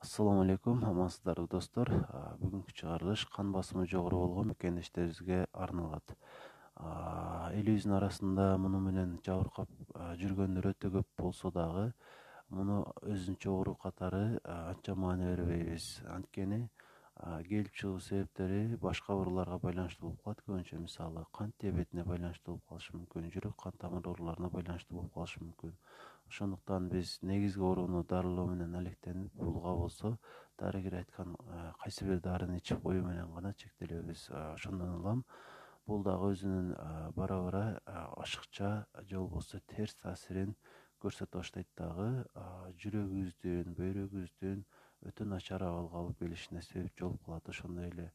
Assalamu alaikum, амансыздарбы достор. Бүгүнкү чыгарылыш кан басымы жогору болгон мекендештерибизге арналат. Элибиздин арасында муну менен жабыркап жүргөндөр өтө көп болсо дагы, муну өзүнчө оору катары анча маани бербейбиз. Анткени келип чыгуу себептери башка ооруларга байланыштуу болуп калат. Көбүнчө мисалы кант диабетине байланыштуу болуп калышы мүмкүн, жүрөк кан тамыр ооруларына байланыштуу болуп калышы мүмкүн. Ошондуктан биз негизги ооруну дарылоо менен алектенип, булга болсо дарыгер айткан кайсы бир дарыны ичип коюу менен гана чектелебиз. Ошондон улам бул дагы өзүнүн бара ашыкча же болбосо терс таасирин көрсөтө баштайт дагы. Жүрөгүбүздүн, бөйрөгүбүздүн өтө начар абалга алып келишине себепчи болуп калат. Ошондой эле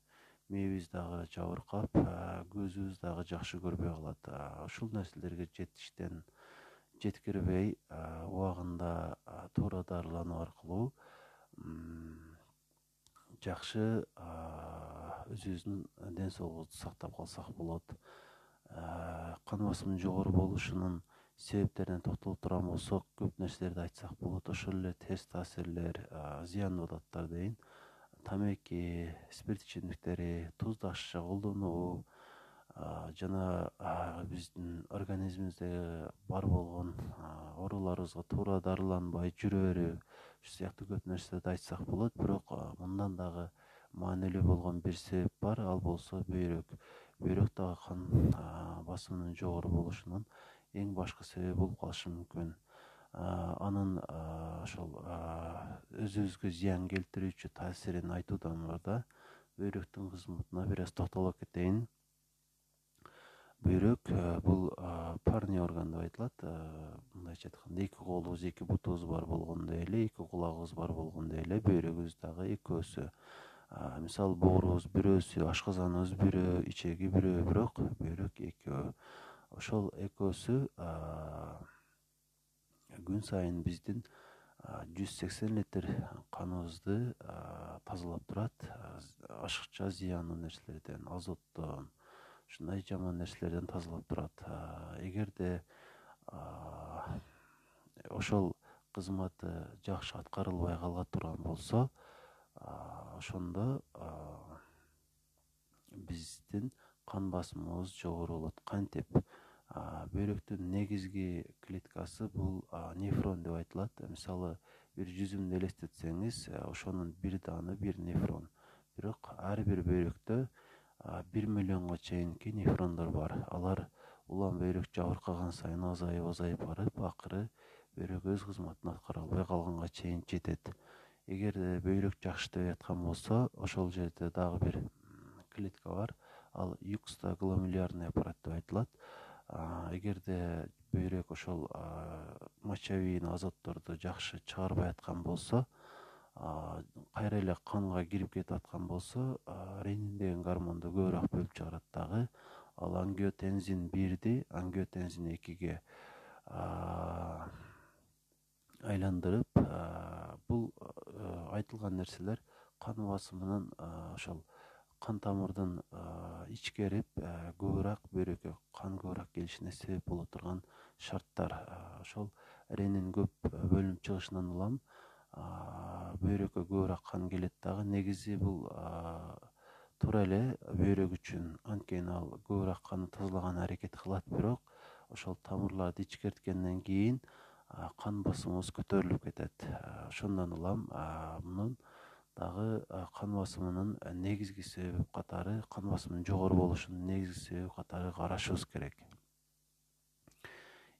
мээбиз дагы жабыркап, көзүбүз дагы жакшы көрбөй калат. Ушул нерселерге жеткирбей, убагында туура дарылануу аркылуу жакшы өзүбүздүн ден соолугубузду сактап калсак болот. Кан басымынын жогору болушунун себептерине токтолуп турган болсок, көп нерселерди айтсак болот. Ошол эле терс таасирлер, зыяндуу заттар дейин, тамеки, спирт ичимдиктери, туздуу ашыкча колдонуу, жана биздин организмибизде бар болгон ооруларыбызга туура дарыланбай жүрө берүү, ушул сыяктуу көп нерселерди айтсак болот. Бирок мындан дагы маанилүү болгон бир себеп бар, ал болсо бөйрөк. Бөйрөк дагы кан басымынын жогору болушунун эң башкы себеби болуп калышы мүмкүн. Анын ошол өзүбүзгө зыян келтирүүчү таасирин айтуудан мурда бөйрөктүн кызматына бир аз токтолуп кетейин. Бөйрөк бул парный орган деп айтылат. Мындайча айтканда, эки колубуз, эки бутубуз бар болгондой эле, эки кулагыбыз бар болгондой эле бөйрөгүбүз дагы экөөсү. Мисалы боорубуз бирөөсү, ашказаныбыз бирөө, ичеги бирөө, бирок бөйрөк экөө. Ошол экөөсү күн сайын биздин 180 литр каныбызды тазалап турат. Ашыкча, зыяндуу нерселерден, азоттон, ушундай жаман нерселерден тазалап турат. Эгерде ошол кызматы жакшы аткарылбай кала турган болсо, ошондо биздин кан басымыбыз жогору болот. Кантип? Бөйрөктүн негизги клеткасы бул нефрон деп айтылат. Мисалы, бир жүзүмдү элестетсеңиз, ошонун бир дааны бир нефрон. Бирок ар бир бөйрөктө 1 миллионго чейинки нефрондор бар. Алар улам бөйрөк жабыркаган сайын азайып барып, акыры бөйрөк өз кызматын аткара албай калганга чейин жетет. Эгерде бөйрөк жакшы иштебей аткан болсо, ошол жерде дагы бир клетка бар. Ал юкстагломерулярный аппарат деп айтылат. Эгерде бөйрөк ошол мочовийный азотторду жакшы чыгарбай аткан болсо, кайра эле канга кирип кетип аткан болсо, ренин деген гормонду көбүрөөк бөлүп чыгарат дагы. Ал ангиотензин 1ди ангиотензин 2ге айландырып, бул айтылган нерселер кан басымынын ошол кан тамырдын ичкерип, көбүрөөк бөйрөккө кан көбүрөөк келишине себеп боло турган шарттар. Ошол ренин көп бөлүнүп чыгышынан улам бөйрөккө көбүрөөк кан келет дагы. Негизи бул туура эле бөйрөк үчүн, анткени ал көбүрөөк канды тазалаган аракет кылат, бирок ошол тамырларды ичкерткенден кийин кан басымыбыз көтөрүлүп кетет. Ошондон улам мунун дагы кан басымынын негизги себеби катары, кан басымынын жогору болушунун негизги себеби катары карашыбыз керек.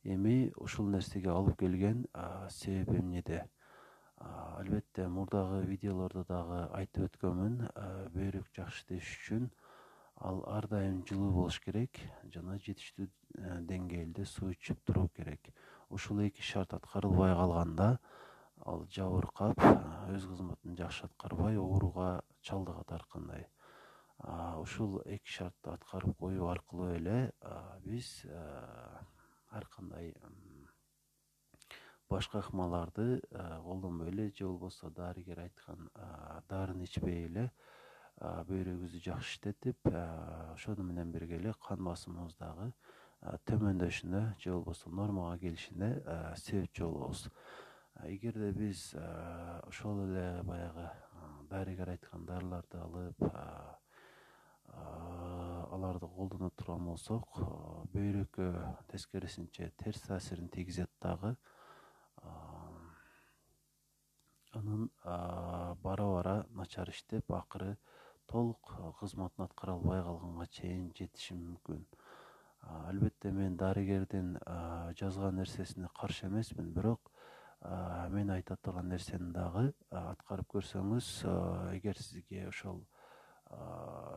Эми ушул нерсеге алып келген себеби эмнеде? Албетте, мурдагы видеолордо дагы айтып өткөнмүн, бөйрөк жакшы иштеш үчүн ал ар дайым жылуу болуш керек жана жетиштүү деңгээлде суу ичип туруу керек. Ушул эки шарт аткарылбай калганда, ал жабыркап, өз кызматын жакшы аткарбай, ооруга чалдыгат ар кандай. Ушул эки шартты аткарып коюу аркылуу эле биз ар кандай башка ыкмаларды колдонбой эле, же болбосо дарыгер айткан дарыны ичпей эле бөйрөгүбүздү жакшы иштетип, ошону менен бирге эле кан басымыбыз дагы төмөндөшүнө же болбосо нормага келишине себепчи болобуз. эгерде биз ошол эле баягы дарыгер айткан дарыларды алып аларды колдоно турган болсок, бөйрөккө тескерисинче терс таасирин тийгизет дагы. Анын бара бара начар иштеп, акыры толук кызматын аткара албай калганга чейин жетиши мүмкүн. Албетте мен дарыгердин жазган нерсесине каршы эмесмин, бирок мен айта турган нерсени дагы аткарып көрсөңүз, эгер сизге ошол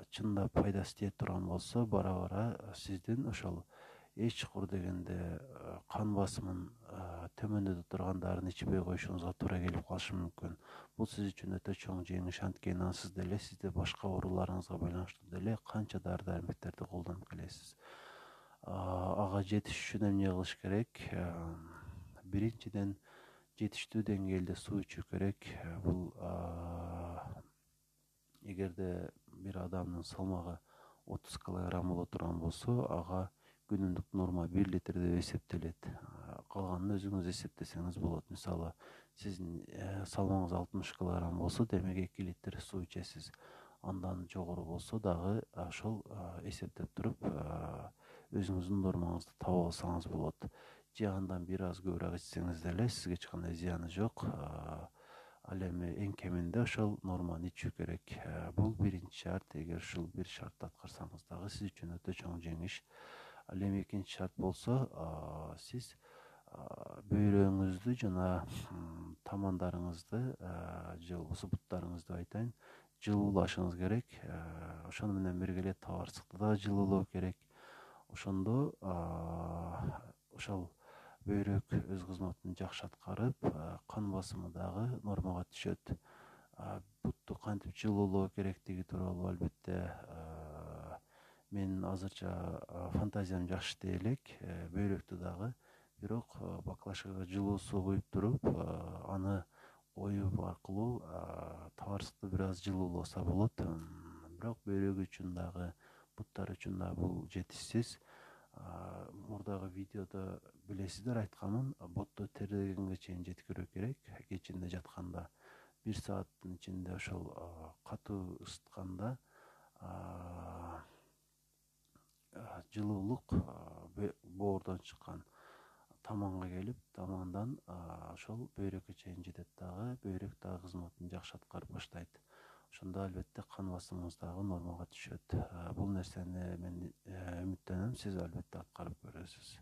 чындап пайдасы тие турган болсо, бара бара сиздин ошол эч чукур дегенде кан басымын төмөндөтө турган дарыны ичпей коюшуңузга туура келип калышы мүмкүн. Бул сиз үчүн өтө чоң жеңиш, анткени ансыз деле сизде башка ооруларыңызга байланыштуу деле канча дары дармектерди колдонуп келесиз. Ага жетиш үчүн эмне кылыш керек? Биринчиден, жетиштүү деңгээлде суу ичүү керек. Бул эгерде бир адамдын салмагы 30 килограмм боло турган болсо, ага күнүмдүк норма 1 литр деп эсептелет. Калганын өзүңүз эсептесеңиз болот. Мисалы, сиздин салмагыңыз 60 килограмм болсо, демек 2 литр суу ичесиз. Андан жогору болсо дагы ошол эсептеп туруп өзүңүздүн нормаңызды таап алсаңыз болот. Же андан бир аз көбүрөөк ичсеңиз деле сизге эч кандай зыяны жок. Ал эми эң кеминде ошол норманы ичүү керек. Бул биринчи шарт. Эгер ушул бир шартты аткарсаңыз дагы сиз үчүн өтө чоң жеңиш. Ал эми экинчи шарт болсо, сиз бөйрөгүңүздү жана тамандарыңызды же болбосо буттарыңызды айтайын, жылуулашыңыз керек. Ошону менен бирге эле табарсыкты да жылуулоо керек. Ошондо ошол бөйрөк өз кызматын жакшы аткарып, кан басымы дагы нормага түшөт. Бутту кантип жылуулоо керектиги тууралуу албетте менин азырча фантазиям жакшы дей элек. Бөйрөктү дагы бирок баклажкага жылуу суу куюп туруп, аны оюп аркылуу табарсыкты бир аз жылууласа болот. Бирок бөйрөк үчүн дагы, буттар үчүн дагы бул жетишсиз. Мурдагы видеодо билесиздер, айтканмын, ботту тердегенге чейин жеткирүү керек. Кечинде жатканда 1 сааттын ичинде ошол катуу ысытканда жылуулук боордон чыккан таманга келип, тамандан ошол бөйрөккө чейин жетет дагы, бөйрөк дагы кызматын жакшы аткарып баштайт. Ошондо албетте кан басымыңыз дагы нормага түшөт. Бул нерсени мен үмүттөнөм, сиз албетте аткарып көрөсүз.